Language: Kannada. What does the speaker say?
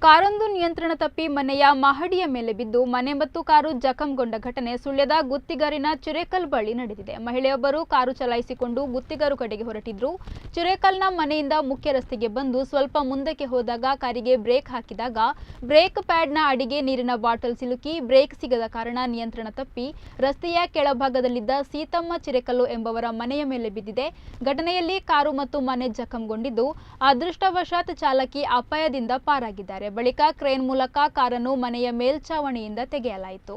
ಕಾರೊಂದು ನಿಯಂತ್ರಣ ತಪ್ಪಿ ಮನೆಯ ಮಹಡಿಯ ಮೇಲೆ ಬಿದ್ದು ಮನೆ ಮತ್ತು ಕಾರು ಜಖಂಗೊಂಡ ಘಟನೆ ಸುಳ್ಯದ ಗುತ್ತಿಗಾರಿನ ಚಿರೇಕಲ್ ಬಳಿ ನಡೆದಿದೆ. ಮಹಿಳೆಯೊಬ್ಬರು ಕಾರು ಚಲಾಯಿಸಿಕೊಂಡು ಗುತ್ತಿಗಾರು ಕಡೆಗೆ ಹೊರಟಿದ್ರು. ಚಿರೇಕಲ್ನ ಮನೆಯಿಂದ ಮುಖ್ಯ ರಸ್ತೆಗೆ ಬಂದು ಸ್ವಲ್ಪ ಮುಂದಕ್ಕೆ ಹೋದಾಗ ಕಾರಿಗೆ ಬ್ರೇಕ್ ಹಾಕಿದಾಗ ಬ್ರೇಕ್ ಪ್ಯಾಡ್ನ ಅಡಿಗೆ ನೀರಿನ ಬಾಟಲ್ ಸಿಲುಕಿ ಬ್ರೇಕ್ ಸಿಗದ ಕಾರಣ ನಿಯಂತ್ರಣ ತಪ್ಪಿ ರಸ್ತೆಯ ಕೆಳಭಾಗದಲ್ಲಿದ್ದ ಸೀತಮ್ಮ ಚಿರೇಕಲ್ಲು ಎಂಬವರ ಮನೆಯ ಮೇಲೆ ಬಿದ್ದಿದೆ. ಘಟನೆಯಲ್ಲಿ ಕಾರು ಮತ್ತು ಮನೆ ಜಖಂಗೊಂಡಿದ್ದು ಅದೃಷ್ಟವಶಾತ್ ಚಾಲಕಿ ಅಪಾಯದಿಂದ ಪಾರಾಗಿದ್ದಾರೆ. ಬಳಿಕ ಕ್ರೇನ್ ಮೂಲಕ ಕಾರನ್ನು ಮನೆಯ ಮೇಲ್ಛಾವಣಿಯಿಂದ ತೆಗೆಯಲಾಯಿತು.